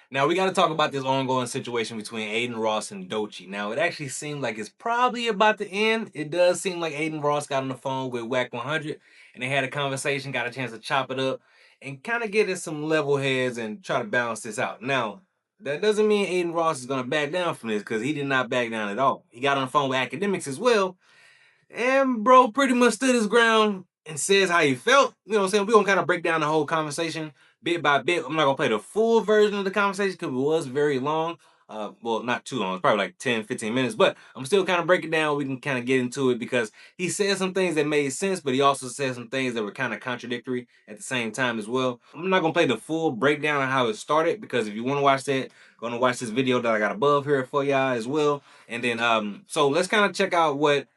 Now we got to talk about this ongoing situation between Adin Ross and Doechii. Now it actually seems like it's probably about to end. It does seem like Adin Ross got on the phone with Whack 100 and they had a conversation, got a chance to chop it up and kind of get in some level heads and try to balance this out. Now that doesn't mean Adin Ross is gonna back down from this because he did not back down at all. He got on the phone with Akademiks as well, and bro pretty much stood his ground and says how he felt. You know what I'm saying? We're gonna kind of break down the whole conversation bit by bit. I'm not gonna play the full version of the conversation because it was very long. Well, not too long. It's probably like 10, 15 minutes, but I'm still kind of breaking down. We can kind of get into it because he said some things that made sense, but he also said some things that were kind of contradictory at the same time as well. I'm not gonna play the full breakdown of how it started because if you want to watch that, go to watch this video that I got above here for y'all as well. And then so let's kind of check out what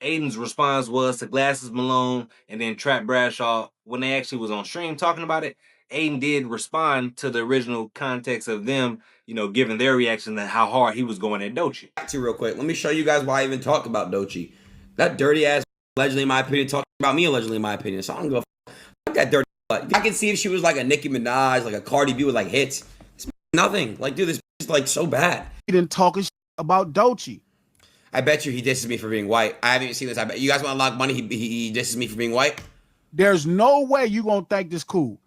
Aiden's response was to Glasses Malone and then Trap Bradshaw when they actually was on stream talking about it. Aiden did respond to the original context of them, giving their reaction to how hard he was going at Doechii. Real quick, let me show you guys why I even talked about Doechii. That dirty ass, allegedly in my opinion, talking about me allegedly in my opinion. So I don't go fuck that dirty butt. I can see if she was like a Nicki Minaj, like a Cardi B with like hits. It's nothing. Like, dude, this is like so bad. He didn't talk about Doechii. I bet you he disses me for being white. I haven't even seen this. I bet you guys want to lock money. He disses me for being white. There's no way you gonna think this cool.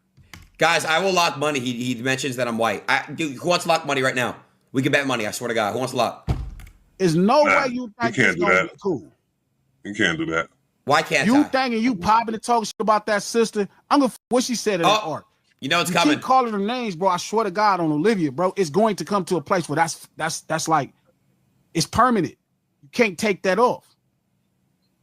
Guys, I will lock money. He mentions that I'm white. Dude, who wants to lock money right now? We can bet money. I swear to God. Who wants to lock? There's no way you think this gonna be cool. You can't do that. Why can't you thinking you popping and talking shit about that sister? I'm gonna what she said in that art. You know it's coming. Keep calling her names, bro. I swear to God on Olivia, bro. It's going to come to a place where that's like it's permanent. You can't take that off.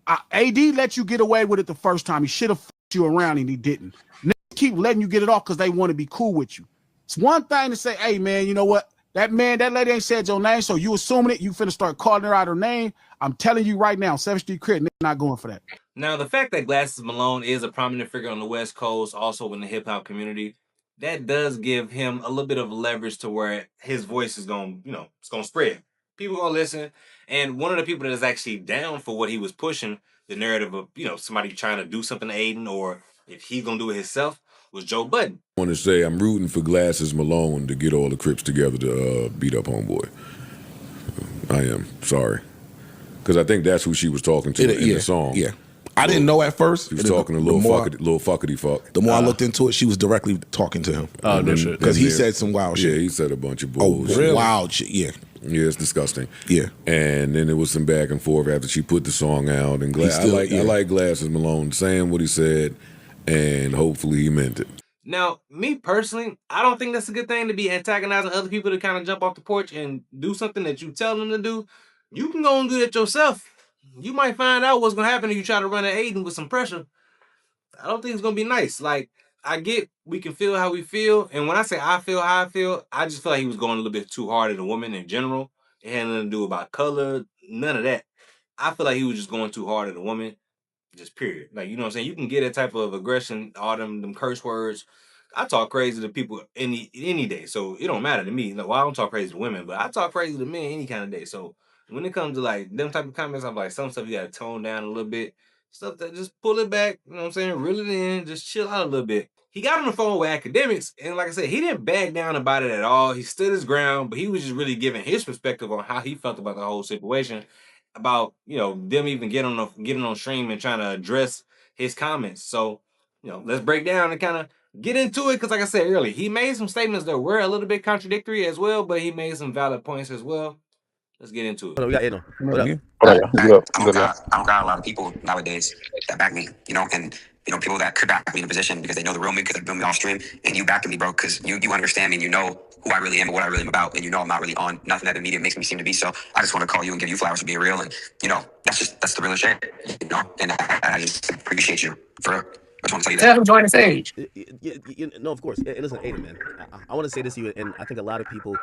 AD let you get away with it the first time. He should have fucked you around and he didn't. Niggas keep letting you get it off because they want to be cool with you. It's one thing to say, hey man, you know what? That lady ain't said your name, so you assuming it, you finna start calling her out her name. I'm telling you right now, 7th Street Crit, not going for that. Now, the fact that Glasses Malone is a prominent figure on the West Coast, also in the hip-hop community, that does give him a little bit of leverage to where his voice is going, it's going to spread. People going to listen. And one of the people that is actually down for what he was pushing, the narrative of, somebody trying to do something to Aiden or if he's going to do it himself, was Joe Budden. I want to say I'm rooting for Glasses Malone to get all the Crips together to beat up Homeboy. I am. Sorry. Because I think that's who she was talking to in the song. Yeah. I didn't know at first. She was talking to little fuckity fuck. The more I looked into it, she was directly talking to him. Oh, no shit. Because he said some wild shit. Yeah, he said a bunch of bullshit. Oh, really? Wild shit, yeah. Yeah, it's disgusting. Yeah. And then there was some back and forth after she put the song out. And I like Glasses Malone saying what he said, and hopefully he meant it. Now, me personally, I don't think that's a good thing to be antagonizing other people to kind of jump off the porch and do something that you tell them to do. You can go and do that yourself. You might find out what's going to happen if you try to run at Aiden with some pressure. I don't think it's going to be nice. Like, I get we can feel how we feel. And when I say I feel how I feel, I just feel like he was going a little bit too hard at a woman in general. It had nothing to do about color, none of that. I feel like he was just going too hard at a woman, just period. Like, you know what I'm saying? You can get that type of aggression, all them curse words. I talk crazy to people any day, so it don't matter to me. Well, I don't talk crazy to women, but I talk crazy to men any kind of day. So when it comes to like them type of comments, I'm like, some stuff you gotta tone down a little bit. Stuff that just pull it back, you know what I'm saying? Reel it in, just chill out a little bit. He got on the phone with Akademiks, and like I said, he didn't back down about it at all. He stood his ground, but he was just really giving his perspective on how he felt about the whole situation, about them even getting on stream and trying to address his comments. So let's break down and kind of get into it, because like I said earlier, he made some statements that were a little bit contradictory as well, but he made some valid points as well. Let's get into it. We got Adin. I don't got a lot of people nowadays that back me, and people that could back me in a position because they know the real me, because they've been me off stream, and you backing me, bro, because you understand me and you know who I really am and what I really am about, and I'm not really on nothing that the media makes me seem to be. So I just want to call you and give you flowers for being real, and that's the real shit, and I just appreciate you for real. I just want to tell you that. Tell him join the stage. No, of course. And listen, Adin, man, I want to say this to you, and I think a lot of people,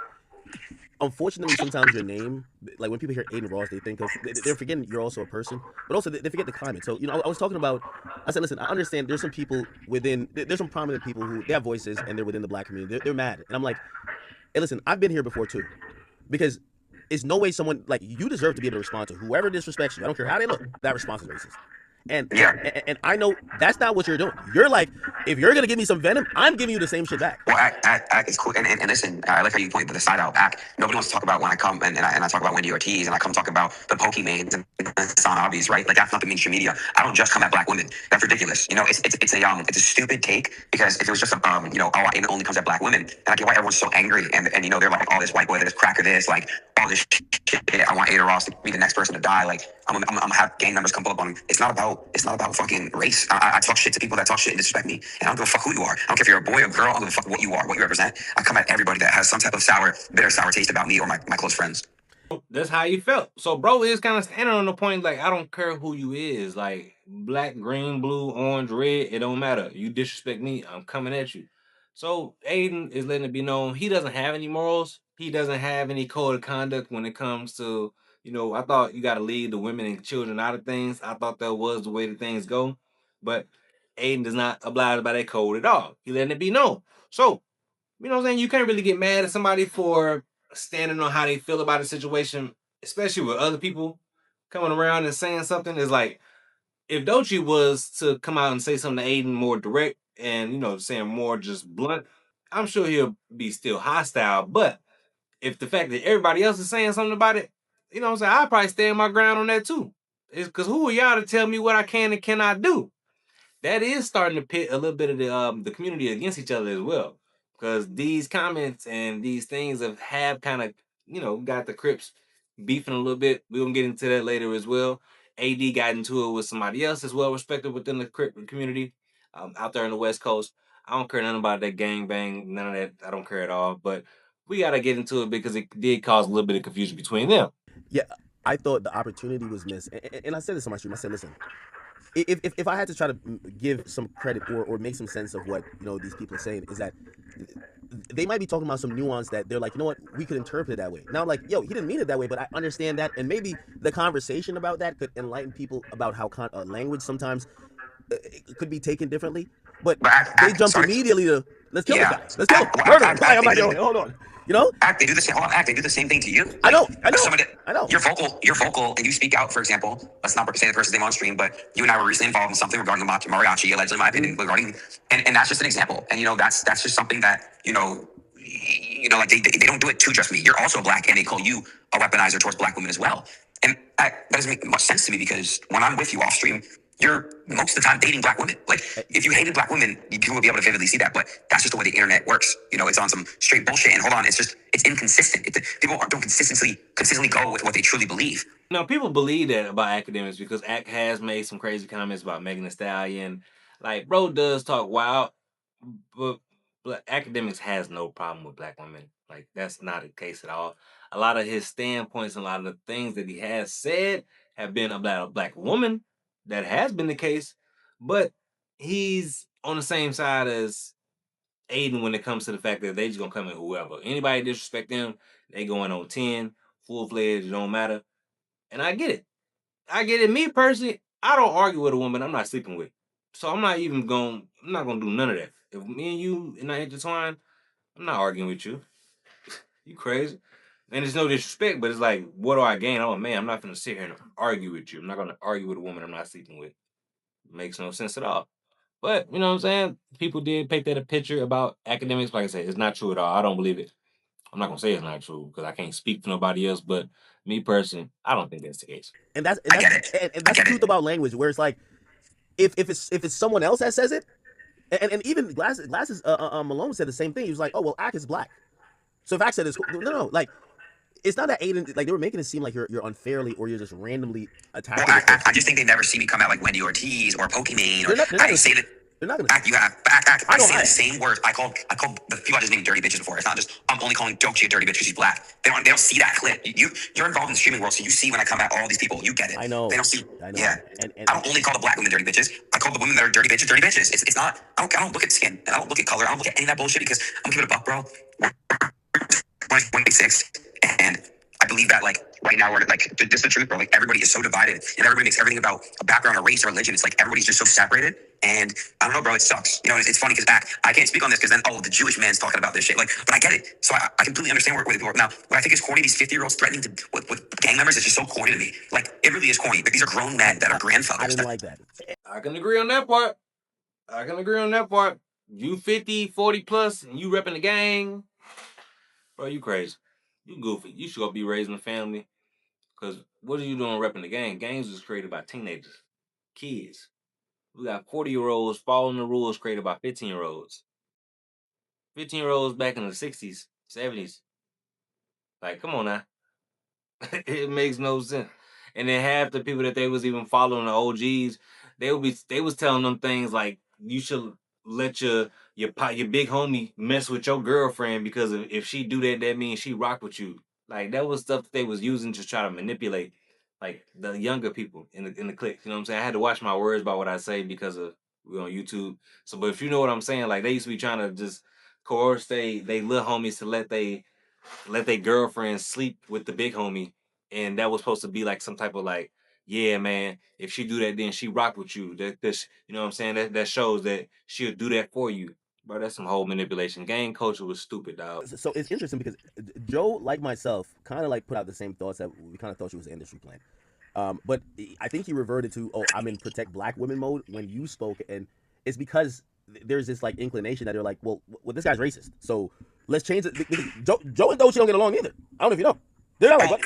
unfortunately, sometimes your name, like when people hear Adin Ross, they think of, they're forgetting you're also a person, but also they forget the climate. So, I was talking about, I said, listen, I understand there's some people there's some prominent people who, they have voices and they're within the black community. They're mad. And I'm like, hey, listen, I've been here before too. Because it's no way someone, like, you deserve to be able to respond to whoever disrespects you. I don't care how they look. That response is racist. And Yeah. and I know that's not what you're doing. You're like, if you're gonna give me some venom, I'm giving you the same shit back. Well, act is cool. And listen, I like how you point to the side out act. Nobody wants to talk about when I come and I talk about Wendy Ortiz and I come talk about the Pokemans and it's not obvious, right? Like that's not the mainstream media. I don't just come at black women. That's ridiculous. You know, it's a stupid take because if it was just it only comes at black women, and I get why everyone's so angry and you know they're like, oh, this white boy, this cracker, this like all this shit. I want Adin Ross to be the next person to die. Like I'm gonna have gang members come pull up on him. It's not about fucking race. I talk shit to people that talk shit and disrespect me, and I don't give a fuck who you are. I don't care if you're a boy or a girl. I don't give a fuck what you are, what you represent. I come at everybody that has some type of bitter sour taste about me or my close friends. That's how you felt. So bro is kind of standing on the point like I don't care who you is, like black, green, blue, orange, red, it don't matter. You disrespect me, I'm coming at you. So Adin is letting it be known he doesn't have any morals. He doesn't have any code of conduct when it comes to, I thought you got to leave the women and children out of things. I thought that was the way that things go. But Adin does not abide by that code at all. He letting it be known. So, you know what I'm saying? You can't really get mad at somebody for standing on how they feel about a situation, especially with other people coming around and saying something. Is like if Doechii was to come out and say something to Adin more direct and saying more just blunt, I'm sure he'll be still hostile. But if the fact that everybody else is saying something about it, you know what I'm saying, I'd probably stand my ground on that too. It's because who are y'all to tell me what I can and cannot do? That is starting to pit a little bit of the community against each other as well. Because these comments and these things have kind of, got the Crips beefing a little bit. We're going to get into that later as well. AD got into it with somebody else as well respected within the Crip community out there in the West Coast. I don't care nothing about that gang bang, none of that. I don't care at all. But we got to get into it because it did cause a little bit of confusion between them. Yeah, I thought the opportunity was missed. And I said this on my stream. I said, listen, if I had to try to give some credit or make some sense of what these people are saying, is that they might be talking about some nuance that they're like, you know what, we could interpret it that way. Now, like, yo, he didn't mean it that way, but I understand that, and maybe the conversation about that could enlighten people about how language sometimes could be taken differently. But they jumped immediately to let's kill the guy, let's kill him, murder him. I'm like, yo, hold on. They do the same. They do the same thing to you. I know. You're vocal, and you speak out. For example, let's not say the person's name on stream, but you and I were recently involved in something regarding the mariachi, allegedly, in my opinion, regarding, and that's just an example. And that's just something that like they don't do it to just me. You're also black, and they call you a weaponizer towards black women as well. And that doesn't make much sense to me because when I'm with you off stream, you're most of the time dating black women. Like, if you hated black women, people would be able to vividly see that. But that's just the way the internet works. It's on some straight bullshit. And hold on, it's inconsistent. People don't consistently go with what they truly believe. Now, people believe that about Akademiks because Ak has made some crazy comments about Megan Thee Stallion. Like, bro does talk wild, but Akademiks has no problem with black women. Like, that's not the case at all. A lot of his standpoints and a lot of the things that he has said have been about a black woman. That has been the case, but he's on the same side as Adin when it comes to the fact that they just gonna come in whoever. Anybody disrespect them, they going on 10, full-fledged, it don't matter. And I get it. Me personally, I don't argue with a woman I'm not sleeping with. So I'm not gonna do none of that. If me and you are not intertwined, I'm not arguing with you. You crazy. And there's no disrespect, but it's like, what do I gain? Oh man, I'm not gonna sit here and argue with you. I'm not gonna argue with a woman I'm not sleeping with. It makes no sense at all. But you know what I'm saying? People did paint that a picture about Akademiks. Like I said, it's not true at all. I don't believe it. I'm not gonna say it's not true because I can't speak for nobody else. But me personally, I don't think that's the case. And that's the truth about language, where it's like, if it's someone else that says it, and even Glasses Malone said the same thing. He was like, oh well, Ak is black. So if Ak said it's cool, no, like. It's not that Adin, like, they were making it seem like you're unfairly or you're just randomly attacking. Well, I just think they never see me come out like Wendy Ortiz or Pokemon. I didn't say that. They're not gonna. I say the same words. I called the people I just named dirty bitches before. It's not just I'm only calling Doechii a dirty bitch because she's black. They don't see that clip. You're involved in the streaming world, so you see when I come at all these people. You get it. I know. They don't see. I know. Yeah. And I don't only call the black women dirty bitches. I call the women that are dirty bitches. It's not. I don't look at skin. And I don't look at color. I don't look at any of that bullshit because I'm giving it a buck, bro. We're 26 and. I believe that, like, right now, we're like, this is the truth, bro. Like, everybody is so divided, and everybody makes everything about a background, a race, or religion. It's like everybody's just so separated. And I don't know, bro, it sucks. You know, it's funny because I can't speak on this because then, the Jewish man's talking about this shit. Like, but I get it. So I completely understand where people are. Now, what I think is corny, these 50-year-olds threatening with gang members is just so corny to me. Like, it really is corny. Like, these are grown men that are grandfathers. I didn't like that. I can agree on that part. You 50, 40 plus, and you repping the gang. Bro, you crazy. You goofy. You should go be raising a family. Because what are you doing repping the gang? Gangs was created by teenagers. Kids. We got 40-year-olds following the rules created by 15-year-olds. 15-year-olds back in the 60s, 70s. Like, come on now. It makes no sense. And then half the people that they was even following, the OGs, they was telling them things like, you should let your big homie mess with your girlfriend because if she do that means she rock with you. Like, that was stuff that they was using to try to manipulate, like, the younger people in the cliques. You know what I'm saying? I had to watch my words about what I say because we're on YouTube. So, but if you know what I'm saying, like, they used to be trying to just coerce they little homies to let they girlfriends sleep with the big homie, and that was supposed to be like some type of like, yeah, man, if she do that, then she rock with you. This, you know what I'm saying? That shows that she'll do that for you. Bro, that's some whole manipulation. Gang culture was stupid, dog. So it's interesting because Joe, like myself, kind of like put out the same thoughts that we kind of thought she was an industry plant. But I think he reverted to, I'm in protect black women mode when you spoke, and it's because there's this like inclination that they're like, well, this guy's racist, so let's change it. Joe and Doechii don't get along either. I don't know if you know. They're not like, what?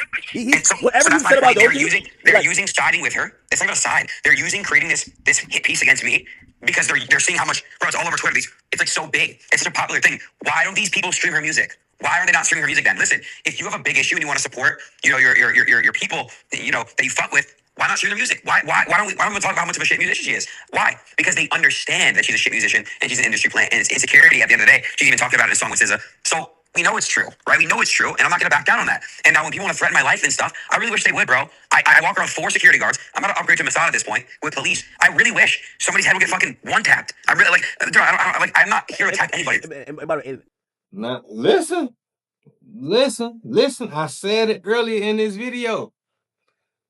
Whatever you said about Doechii. They're using siding with her. It's not even a side. They're using creating this hit piece against me because they're seeing how much, bro, it's all over Twitter. It's like so big. It's such a popular thing. Why don't these people stream her music? Why are they not streaming her music then? Listen, if you have a big issue and you want to support, your people, that you fuck with, why not stream their music? Why don't we talk about how much of a shit musician she is? Why? Because they understand that she's a shit musician and she's an industry plant and it's insecurity at the end of the day. She's even talked about it in a song with SZA. So we know it's true, right? We know it's true, and I'm not going to back down on that. And now when people want to threaten my life and stuff, I really wish they would, bro. I walk around 4 security guards. I'm about to upgrade to Masada at this point with police. I really wish somebody's head would get fucking one-tapped. I really, like, dude, I'm not here to attack anybody. Now, listen. I said it earlier in this video.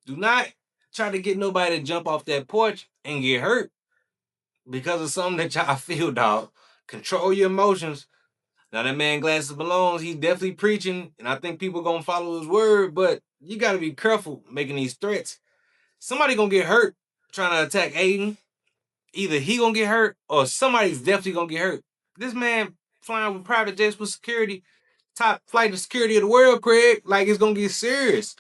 Do not try to get nobody to jump off that porch and get hurt because of something that y'all feel, dog. Control your emotions. Now, that man Glasses Malone's, he's definitely preaching, and I think people gonna follow his word, but you gotta be careful making these threats. Somebody gonna get hurt trying to attack Adin. Either he gonna get hurt, or somebody's definitely gonna get hurt. This man flying with private jets with security, top flight of security of the world, Craig, like it's gonna get serious.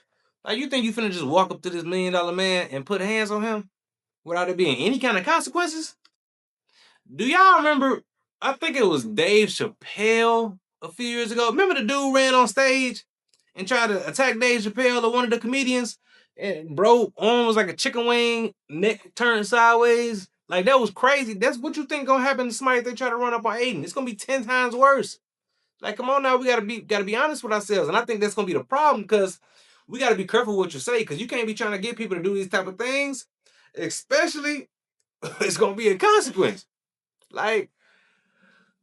Like, you think you finna just walk up to this $1 million man and put hands on him without it being any kind of consequences? Do y'all remember, I think it was Dave Chappelle a few years ago. Remember the dude ran on stage and tried to attack Dave Chappelle or one of the comedians? And bro, arm was like a chicken wing, neck turned sideways. Like, that was crazy. That's what you think gonna happen to somebody if they try to run up on Adin. It's gonna be 10 times worse. Like, come on now, we gotta be honest with ourselves. And I think that's gonna be the problem, because we gotta be careful what you say, because you can't be trying to get people to do these type of things, especially it's gonna be a consequence. Like,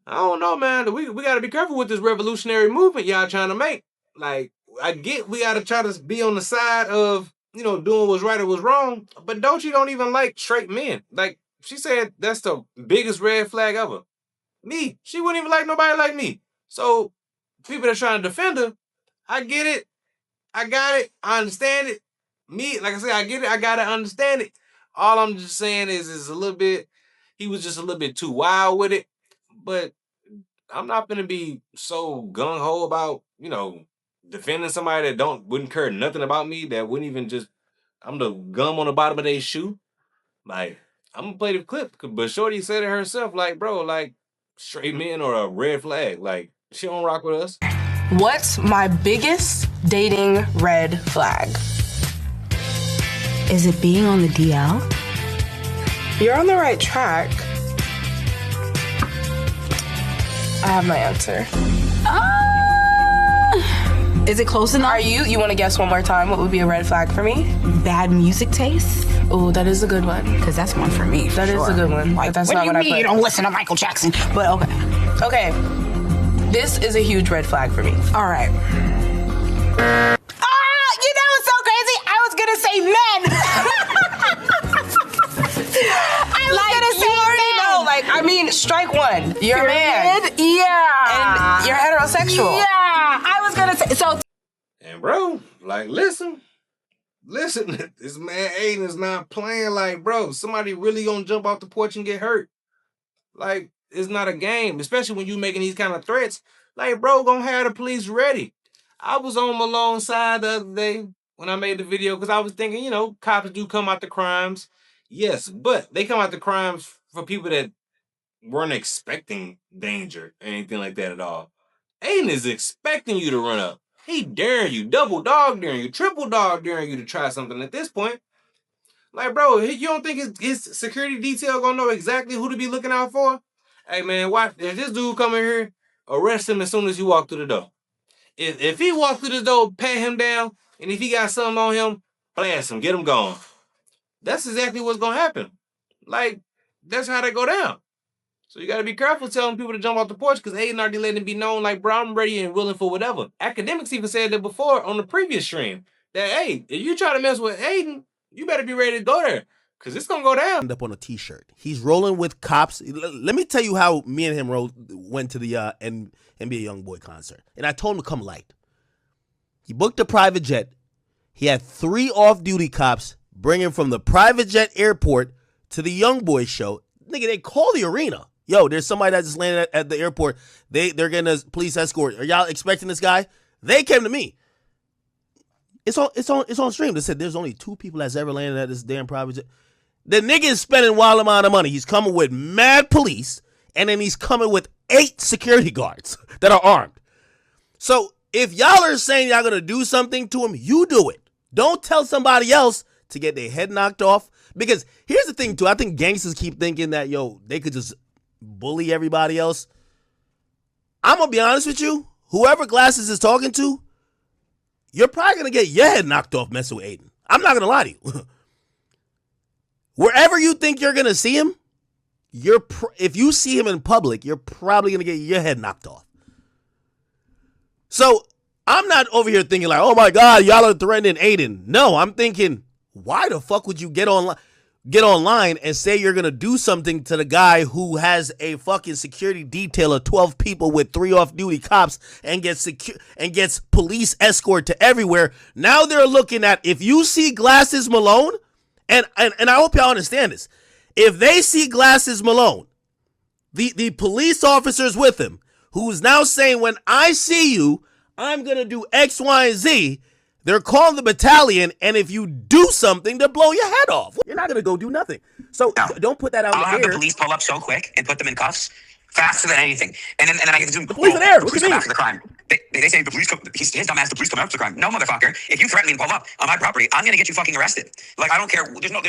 I don't know, man. We got to be careful with this revolutionary movement y'all trying to make. Like, I get we got to try to be on the side of, doing what's right or what's wrong, but Doechii don't even like straight men. Like, she said that's the biggest red flag ever. Me. She wouldn't even like nobody like me. So, people that trying to defend her, I get it. I got it. I understand it. Me, like I said, I get it. I got to understand it. All I'm just saying is a little bit, he was just a little bit too wild with it. But I'm not gonna be so gung-ho about, defending somebody that wouldn't care nothing about me, that wouldn't even just, I'm the gum on the bottom of their shoe. Like, I'm gonna play the clip, but Shorty said it herself, like, bro, like, straight men are a red flag. Like, she don't rock with us. What's my biggest dating red flag? Is it being on the DL? You're on the right track. I have my answer. Is it close enough? You want to guess one more time what would be a red flag for me? Bad music taste? Oh, that is a good one. Because that's one for me. That is a good one. Like, but that's what not do you what mean I put. You don't listen to Michael Jackson? But okay. Okay. This is a huge red flag for me. All right. It's so crazy. I was going to say men. I was going to say men. strike one. You're a man. Yeah. And you're heterosexual. Yeah. I was gonna say so. And bro, like, listen, this man Adin is not playing. Like, bro, somebody really gonna jump off the porch and get hurt. Like, it's not a game, especially when you making these kind of threats. Like, bro, gonna have the police ready. I was on Malone's side the other day when I made the video because I was thinking, cops do come out the crimes. Yes, but they come out the crimes for people that weren't expecting danger or anything like that at all. Adin is expecting you to run up. He daring you, double dog daring you, triple dog daring you to try something at this point. Like, bro, you don't think his security detail gonna know exactly who to be looking out for? Hey, man, watch. If this dude come in here, arrest him as soon as you walk through the door. If he walk through the door, pat him down, and if he got something on him, blast him, get him gone. That's exactly what's gonna happen. Like, that's how they go down. So you gotta be careful telling people to jump off the porch because Adin already letting it be known, like, bro, I'm ready and willing for whatever. Akademiks even said that before on the previous stream. That, hey, if you try to mess with Adin, you better be ready to go there. Because it's going to go down. End up on a t-shirt. He's rolling with cops. Let me tell you how me and him went to the NBA YoungBoy concert. And I told him to come light. He booked a private jet. He had 3 off-duty cops bring him from the private jet airport to the YoungBoy show. Nigga, they call the arena. Yo, there's somebody that just landed at the airport. They're getting a police escort. Are y'all expecting this guy? They came to me. It's on stream. They said there's only 2 people that's ever landed at this damn private jet. The nigga is spending wild amount of money. He's coming with mad police, and then he's coming with 8 security guards that are armed. So if y'all are saying y'all gonna do something to him, you do it. Don't tell somebody else to get their head knocked off. Because here's the thing too. I think gangsters keep thinking that they could just bully everybody else. I'm gonna be honest with you. Whoever Glasses is talking to, you're probably gonna get your head knocked off messing with Adin. I'm not gonna lie to you. Wherever you think you're gonna see him, if you see him in public, you're probably gonna get your head knocked off. So I'm not over here thinking like, oh my God, y'all are threatening Adin. No, I'm thinking, why the fuck would you get online and say you're gonna do something to the guy who has a fucking security detail of 12 people with 3 off-duty cops and gets police escort to everywhere? Now they're looking at, if you see Glasses Malone, and I hope y'all understand this, if they see Glasses Malone, the police officers with him, who's now saying, when I see you, I'm gonna do X, Y, and Z, they're calling the battalion, and if you do something, they'll blow your head off. You're not going to go do nothing. So don't put that out in the air. I'll have the police pull up so quick and put them in cuffs faster than anything. And then I get to do the police are there. The police come after the crime. They say the police come, his dumb ass, the police come after the crime. No, motherfucker. If you threaten me and pull up on my property, I'm going to get you fucking arrested. Like, I don't care. There's no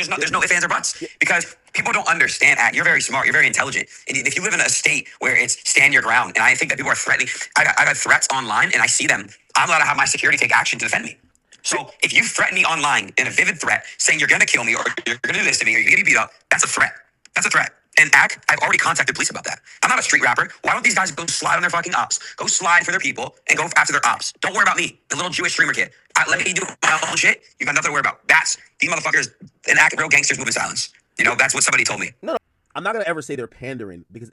ifs, ands, or buts. Because people don't understand that. You're very smart. You're very intelligent. And if you live in a state where it's stand your ground, and I think that people are threatening, I got threats online, and I see them, I'm allowed to have my security take action to defend me. So if you threaten me online in a vivid threat, saying you're going to kill me or you're going to do this to me or you're going to be beat up, that's a threat. That's a threat. And I've already contacted police about that. I'm not a street rapper. Why don't these guys go slide on their fucking ops? Go slide for their people and go after their ops. Don't worry about me, the little Jewish streamer kid. Let me do my own shit. You got nothing to worry about. These motherfuckers and real gangsters move in silence. That's what somebody told me. No. I'm not gonna ever say they're pandering because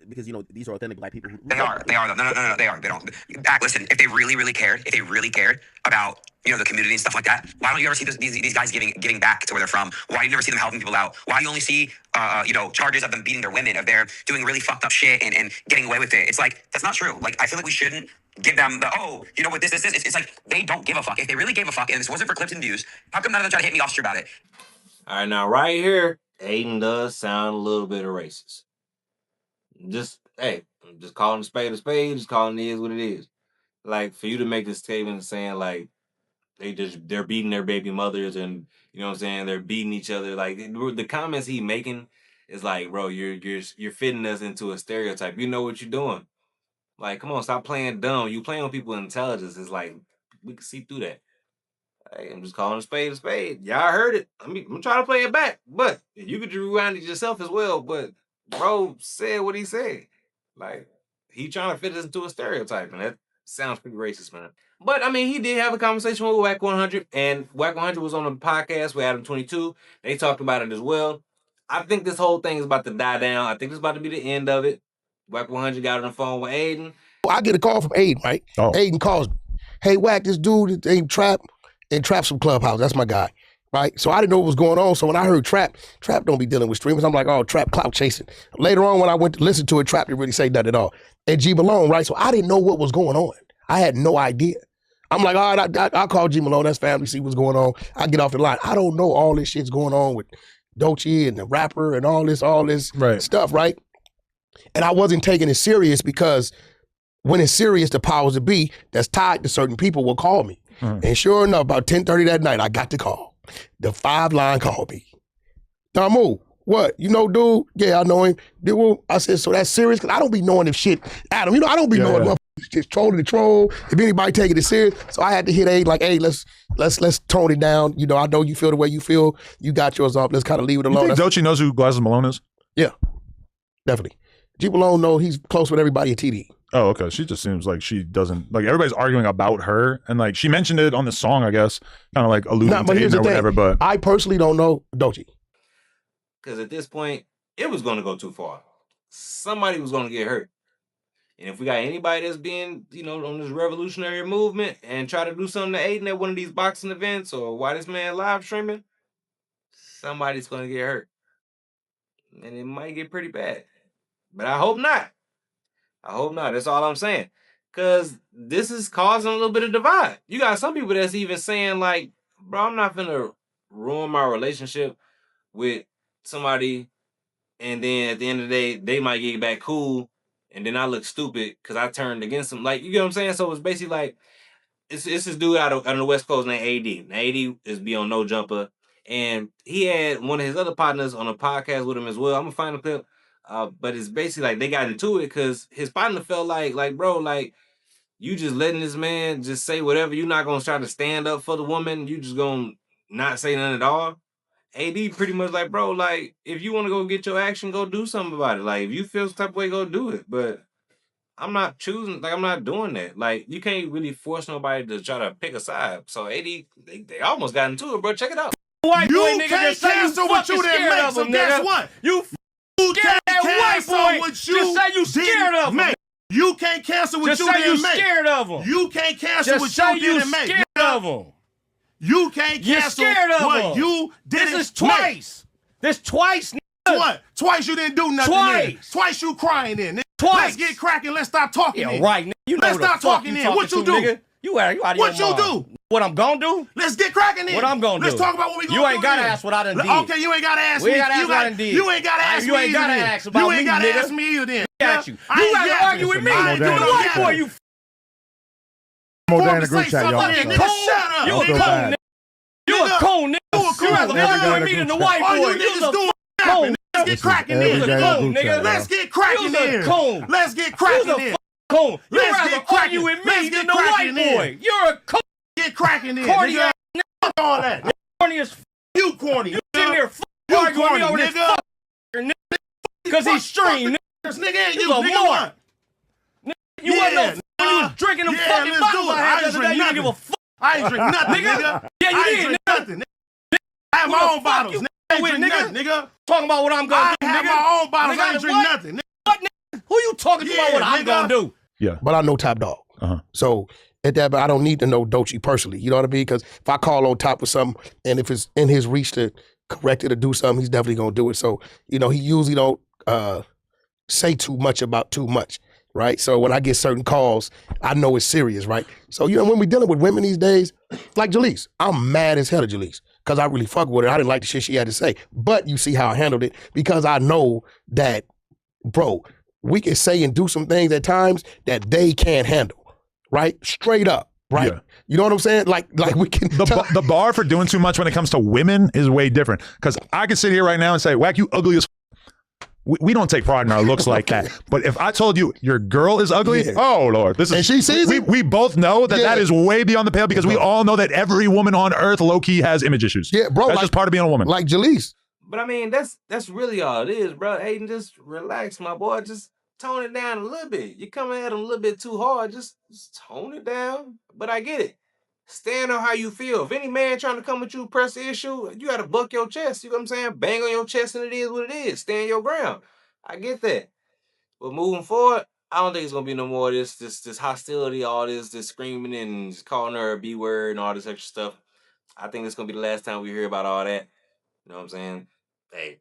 these are authentic black people. They are. No, they are. They don't. Listen, if they really cared about the community and stuff like that, why don't you ever see these guys giving back to where they're from? Why do you never see them helping people out? Why do you only see charges of them beating their women, of their doing really fucked up shit and getting away with it? It's like, that's not true. Like, I feel like we shouldn't give them the what this. It's like they don't give a fuck. If they really gave a fuck and this wasn't for clips and views, how come none of them try to hit me off about it? All right, now right here, Adin does sound a little bit of racist. Just calling a spade, just calling it is what it is. Like, for you to make this statement saying, like, they're beating their baby mothers and, you know what I'm saying, they're beating each other. Like, the comments he making is like, bro, you're fitting us into a stereotype. You know what you're doing. Like, come on, stop playing dumb. You playing with people's intelligence. It's like, we can see through that. Hey, I'm just calling a spade. Y'all heard it. I'm trying to play it back. But you could rewind it yourself as well. But bro said what he said. Like, he trying to fit us into a stereotype. And that sounds pretty racist, man. But, I mean, he did have a conversation with Wack 100. And Wack 100 was on a podcast with Adam 22. They talked about it as well. I think this whole thing is about to die down. I think it's about to be the end of it. Wack 100 got on the phone with Adin. I get a call from Adin, right? Oh. Adin calls me. Hey, Wack, this dude named Trap and Trap some Clubhouse. That's my guy, right? So I didn't know what was going on. So when I heard Trap don't be dealing with streamers. I'm like, oh, Trap clout chasing. Later on, when I went to listen to it, Trap didn't really say nothing at all. And G Malone, right? So I didn't know what was going on. I had no idea. I'm like, all right, I'll call G Malone. That's family. See what's going on. I get off the line. I don't know all this shit's going on with Doechii and the rapper and all this stuff, right? And I wasn't taking it serious because when it's serious, the powers that be that's tied to certain people will call me. And sure enough, about 10:30 that night, I got the call. The 5-line called me. Damu, what? You know, dude? Yeah, I know him. I said, so that's serious? Because I don't be knowing if shit, Adam, I don't be knowing if just trolling the troll, if anybody taking it serious. So I had to hit A like, hey, let's tone it down. I know you feel the way you feel. You got yours off. Let's kind of leave it alone. You think Doechii knows who Glasses Malone is? Yeah, definitely. G Malone know he's close with everybody at TD. Oh, okay. She just seems like she doesn't, like everybody's arguing about her and like she mentioned it on the song, I guess, kind of like alluding to Adin or whatever, but I personally don't know Doechii. Because at this point, it was going to go too far. Somebody was going to get hurt. And if we got anybody that's being, on this revolutionary movement and try to do something to Adin at one of these boxing events or why this man live streaming, somebody's going to get hurt. And it might get pretty bad. But I hope not. I hope not. That's all I'm saying. Because this is causing a little bit of divide. You got some people that's even saying like, bro, I'm not finna ruin my relationship with somebody and then at the end of the day, they might get back cool and then I look stupid because I turned against them. Like, you get what I'm saying? So it's basically like, it's this dude out on the West Coast named AD. Now, AD is be on No Jumper. And he had one of his other partners on a podcast with him as well. I'm going to find a clip. But it's basically like they got into it because his partner felt like, bro, like, you just letting this man just say whatever. You're not going to try to stand up for the woman. You just going to not say nothing at all. AD pretty much like, bro, like, if you want to go get your action, go do something about it. Like, if you feel some type of way, go do it. But I'm not choosing, like, I'm not doing that. Like, you can't really force nobody to try to pick a side. So AD, they almost got into it, bro. Check it out. White You boy, nigga, can't cancel what you didn't make, so guess what? You can't cancel boy. what you Just say you scared of him. You can't cancel what Just you say didn't you make. scared of him. You can't cancel Just what say you didn't make. scared of him. You can't You're cancel scared of what him. you didn't This is twice. This twice, nigga. What? Twice you didn't do nothing. Twice. Then. Twice you crying in. Twice. Let's get cracking. Let's stop talking. Yeah, in. right, nigga. You know Let's the stop fuck talking you in. What you to, do? nigga. You out of your What you mind. do? What I'm gonna do? Let's get cracking in. What I'm gonna do? Let's talk about what we gonna do. You ain't gotta then. ask what I done did. Okay, you ain't gotta ask We me. ain't gotta ask what I done did. You ain't gotta ask me. You ain't gotta either. ask about You me, ain't gotta nigga. ask me either then. Got you. I You ain't rather yapping. argue with me I ain't than the doing no white yapping. boy, you more down in the group chat, y'all. Nigga, fucking shut coon. up. You a feel coon, bad. nigga. You a coon, nigga. You a You coon. rather argue with me than the white All boy. you You niggas doing a coon. Let's get cracking You in. was a coon, nigga. Let's get cracking You was a in. coon. Let's get You cracking was a in. coon. You Let's rather get cracking. argue with Let's me get than the white cracking in. boy. You're a coon. Get cracking in. Corny Nigga. ass Fuck all that. corny as f***. You corny. You sitting there You arguing with me corny, over this nigga. nigga. Because he's streamed, nigga. This nigga ain't You you. a Nigga moron. what? You wasn't no when you was drinking them fucking let's do bottles it. I had I the ain't other day. drink You didn't give a fuck. I ain't drink nothing, Nigga. nigga. Yeah, you I ain't did, drink nigga. nothing. I have Who my the own fuck bottles. you Nigga. I ain't with, drink nigga? nothing, nigga. Talking about what I'm gonna do, I have nigga. my own bottles. Nigga, I ain't drink what? nothing. Nigga. What, nigga? Who you talking to about what I'm nigga. gonna do? Yeah. But I know Top Dog. So at that, but I don't need to know Doechii personally. You know what I mean? Because if I call on Top with something, and if it's in his reach to correct it or do something, he's definitely gonna do it. So he usually don't say too much about too much, right? So when I get certain calls, I know it's serious, right? So when we're dealing with women these days, like Jalise, I'm mad as hell at Jalise because I really fuck with her. I didn't like the shit she had to say, but you see how I handled it because I know that, bro, we can say and do some things at times that they can't handle. Right? Straight up. Right? Yeah. You know what I'm saying? Like we can the bar for doing too much when it comes to women is way different. Because I can sit here right now and say, Wack, you ugly as we don't take pride in our looks like that. But if I told you your girl is ugly, oh Lord, this is and she sees it. We both know that that is way beyond the pale because we all know that every woman on earth low key has image issues. Yeah, bro. That's just part of being a woman. Like Jalise. But I mean, that's really all it is, bro. Aiden, just relax, my boy. Just tone it down a little bit. You're coming at him a little bit too hard. Just tone it down. But I get it. Stand on how you feel. If any man trying to come at you, press the issue, you got to buck your chest. You know what I'm saying? Bang on your chest and it is what it is. Stand your ground. I get that. But moving forward, I don't think it's gonna be no more of this hostility, all this screaming and just calling her a B word and all this extra stuff. I think it's gonna be the last time we hear about all that. You know what I'm saying? Hey,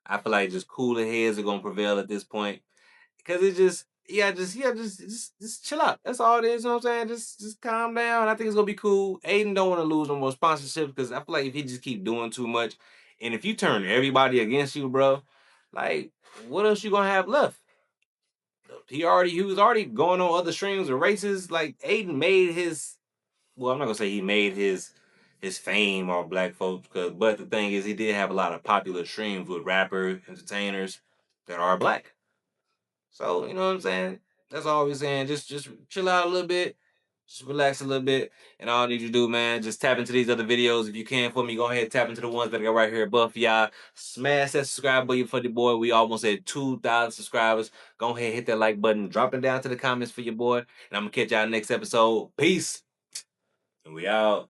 I feel like just cooler heads are gonna prevail at this point. Cause it just just chill out. That's all it is, you know what I'm saying? Just calm down. I think it's gonna be cool. Aiden don't want to lose no more sponsorships because I feel like if he just keep doing too much, and if you turn everybody against you, bro, like what else you gonna have left? He was already going on other streams or races. Like Aiden made his I'm not gonna say he made his fame off black folks, but the thing is he did have a lot of popular streams with rappers, entertainers that are black. So, you know what I'm saying? That's all we're saying. Just chill out a little bit. Just relax a little bit. And all I need you to do, man, just tap into these other videos. If you can for me, go ahead and tap into the ones that I got right here above for y'all. Smash that subscribe button for the boy. We almost at 2,000 subscribers. Go ahead and hit that like button. Drop it down to the comments for your boy. And I'm going to catch y'all next episode. Peace. And we out.